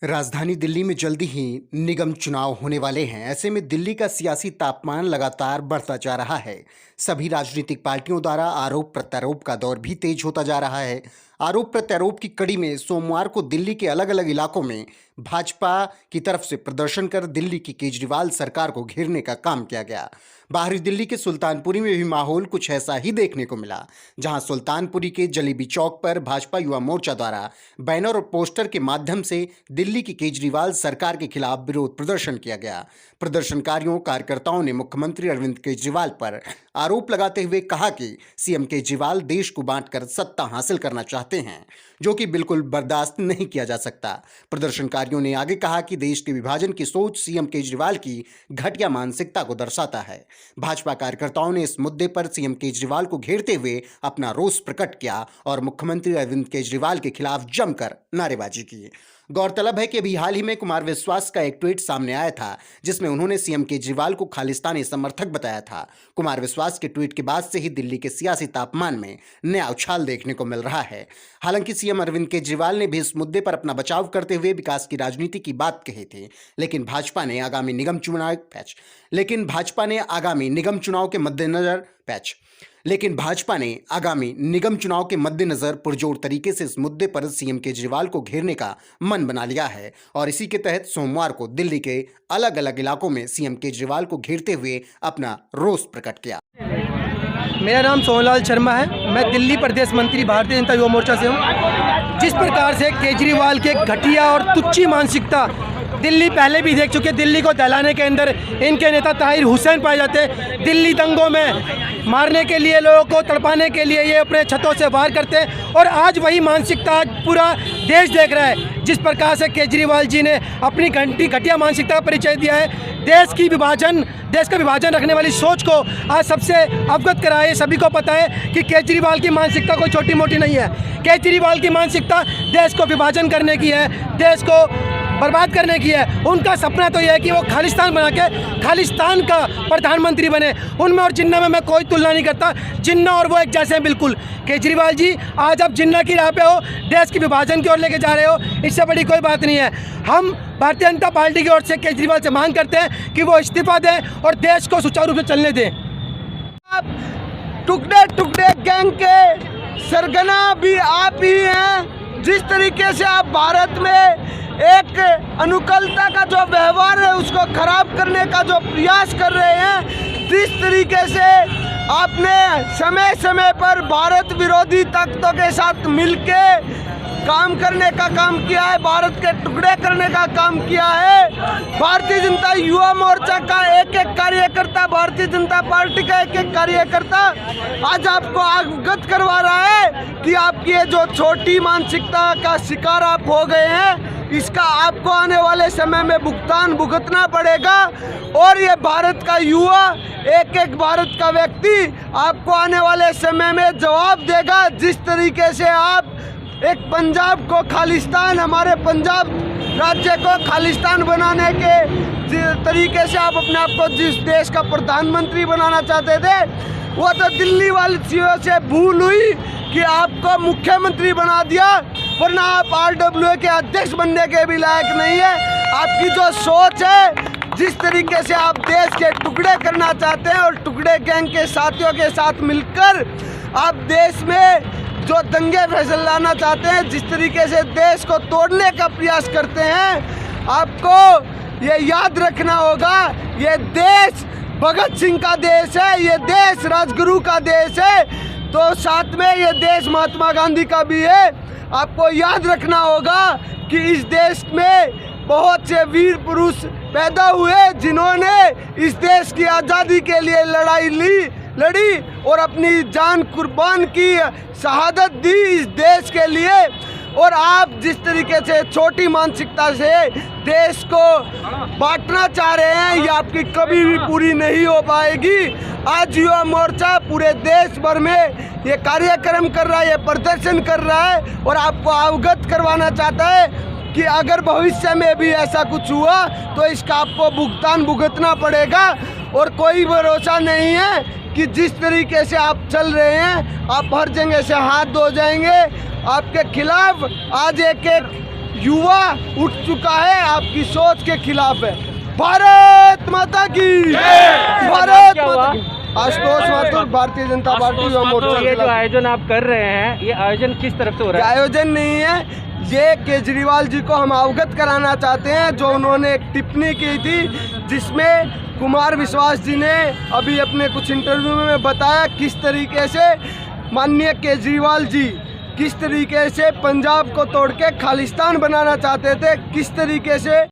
राजधानी दिल्ली में जल्दी ही निगम चुनाव होने वाले हैं। ऐसे में दिल्ली का सियासी तापमान लगातार बढ़ता जा रहा है। सभी राजनीतिक पार्टियों द्वारा आरोप प्रत्यारोप का दौर भी तेज होता जा रहा है। आरोप प्रत्यारोप की कड़ी में सोमवार को दिल्ली के अलग अलग इलाकों में भाजपा की तरफ से प्रदर्शन कर दिल्ली की केजरीवाल सरकार को घेरने का काम किया गया। बाहरी दिल्ली के सुल्तानपुरी में भी माहौल कुछ ऐसा ही देखने को मिला, जहां सुल्तानपुरी के जलेबी चौक पर भाजपा युवा मोर्चा द्वारा बैनर और पोस्टर के माध्यम से दिल्ली की केजरीवाल सरकार के खिलाफ विरोध प्रदर्शन किया गया। प्रदर्शनकारियों कार्यकर्ताओं ने मुख्यमंत्री अरविंद केजरीवाल पर आरोप लगाते हुए कहा कि सीएम केजरीवाल देश को बांटकर सत्ता हासिल करना चाहते हैं, जो कि बिल्कुल बर्दाश्त नहीं किया जा सकता। प्रदर्शनकारियों ने आगे कहा कि देश के विभाजन की सोच सीएम केजरीवाल की घटिया मानसिकता को दर्शाता है। भाजपा कार्यकर्ताओं ने इस मुद्दे पर सीएम केजरीवाल को घेरते हुए अपना रोष प्रकट किया और मुख्यमंत्री अरविंद केजरीवाल के खिलाफ जमकर नारेबाजी की। गौरतलब है कि अभी हाल ही में कुमार विश्वास का एक ट्वीट सामने आया था, जिसमें उन्होंने सीएम केजरीवाल को खालिस्तानी समर्थक बताया था। कुमार विश्वास के ट्वीट के बाद से ही दिल्ली के सियासी तापमान में नया उछाल देखने को मिल रहा है। हालांकि सीएम अरविंद केजरीवाल ने भी इस मुद्दे पर अपना बचाव करते हुए विकास की राजनीति की बात कही थी, लेकिन भाजपा ने आगामी निगम चुनाव के मद्देनजर पुरजोर तरीके से इस मुद्दे पर सीएम केजरीवाल को घेरने का मन बना लिया है और इसी के तहत सोमवार को दिल्ली के अलग अलग इलाकों में सीएम केजरीवाल को घेरते हुए अपना रोष प्रकट किया। मेरा नाम सोहनलाल शर्मा है। मैं दिल्ली प्रदेश मंत्री भारतीय जनता युवा मोर्चा से हूँ। जिस प्रकार से केजरीवाल के घटिया और तुच्छी मानसिकता दिल्ली पहले भी देख चुके, दिल्ली को दहलाने के अंदर इनके नेता ताहिर हुसैन पाए जाते, दिल्ली दंगों में मारने के लिए, लोगों को तड़पाने के लिए ये अपने छतों से वार करते और आज वही मानसिकता आज पूरा देश देख रहा है। जिस प्रकार से केजरीवाल जी ने अपनी घटिया मानसिकता का परिचय दिया है, देश का विभाजन रखने वाली सोच को आज सबसे अवगत कराए। सभी को पता है कि केजरीवाल की मानसिकता कोई छोटी मोटी नहीं है। केजरीवाल की मानसिकता देश को विभाजन करने की है, देश को बर्बाद करने की है। उनका सपना तो यह है कि वो खालिस्तान बना के खालिस्तान का प्रधानमंत्री बने। उनमें और जिन्ना में मैं कोई तुलना नहीं करता। जिन्ना और वो एक जैसे हैं बिल्कुल। केजरीवाल जी, आज आप जिन्ना की राह पे हो, देश के विभाजन की ओर लेके जा रहे हो, इससे बड़ी कोई बात नहीं है। हम भारतीय जनता पार्टी की ओर से केजरीवाल से मांग करते हैं कि वो इस्तीफा दें और देश को सुचारू रूप से चलने दें। टुकड़े टुकड़े गैंग के सरगना भी आप ही हैं। जिस तरीके से आप भारत में एक अनुकूलता का जो व्यवहार है उसको खराब करने का जो प्रयास कर रहे हैं, जिस तरीके से आपने समय समय पर भारत विरोधी ताकतों के साथ मिलके काम करने का काम किया है, भारत के टुकड़े करने का काम किया है। भारतीय जनता युवा मोर्चा का एक एक कार्यकर्ता, भारतीय जनता पार्टी का एक एक कार्यकर्ता आज आपको अवगत करवा रहा है कि आपकी ये जो छोटी मानसिकता का शिकार आप हो गए हैं, इसका आपको आने वाले समय में भुगतान भुगतना पड़ेगा। और ये भारत का युवा, एक एक भारत का व्यक्ति आपको आने वाले समय में जवाब देगा। जिस तरीके से आप एक पंजाब को खालिस्तान, हमारे पंजाब राज्य को खालिस्तान बनाने के तरीके से आप अपने आप को जिस देश का प्रधानमंत्री बनाना चाहते थे, वो तो दिल्ली वासियों से भूल हुई कि आपको मुख्यमंत्री बना दिया, वरना आप RWA के अध्यक्ष बनने के भी लायक नहीं है। आपकी जो सोच है, जिस तरीके से आप देश के टुकड़े करना चाहते हैं और टुकड़े गैंग के साथियों के साथ मिलकर आप देश में जो दंगे फैसल लाना चाहते हैं, जिस तरीके से देश को तोड़ने का प्रयास करते हैं, आपको ये याद रखना होगा, ये देश भगत सिंह का देश है, ये देश राजगुरु का देश है, तो साथ में ये देश महात्मा गांधी का भी है। आपको याद रखना होगा कि इस देश में बहुत से वीर पुरुष पैदा हुए जिन्होंने इस देश की आज़ादी के लिए लड़ी और अपनी जान कुर्बान की, शहादत दी इस देश के लिए। और आप जिस तरीके से छोटी मानसिकता से देश को बांटना चाह रहे हैं, ये आपकी कभी भी पूरी नहीं हो पाएगी। आज युवा मोर्चा पूरे देश भर में ये कार्यक्रम कर रहा है, ये प्रदर्शन कर रहा है और आपको अवगत करवाना चाहता है कि अगर भविष्य में भी ऐसा कुछ हुआ तो इसका आपको भुगतान भुगतना पड़ेगा। और कोई भरोसा नहीं है कि जिस तरीके से आप चल रहे हैं, आप हर जगह से हाथ धो जाएंगे। आपके खिलाफ आज एक एक युवा उठ चुका है, आपकी सोच के खिलाफ है। भारत माता की भारत माता की। आशुतोष माथुर, भारतीय जनता पार्टी युवा मोर्चा। ये जो आयोजन आप कर रहे हैं, ये आयोजन किस तरफ से हो ये रहा है? आयोजन नहीं है, ये केजरीवाल जी को हम अवगत कराना चाहते हैं। जो उन्होंने एक टिप्पणी की थी जिसमें कुमार विश्वास जी ने अभी अपने कुछ इंटरव्यू में बताया किस तरीके से माननीय केजरीवाल जी किस तरीके से पंजाब को तोड़ के खालिस्तान बनाना चाहते थे, किस तरीके से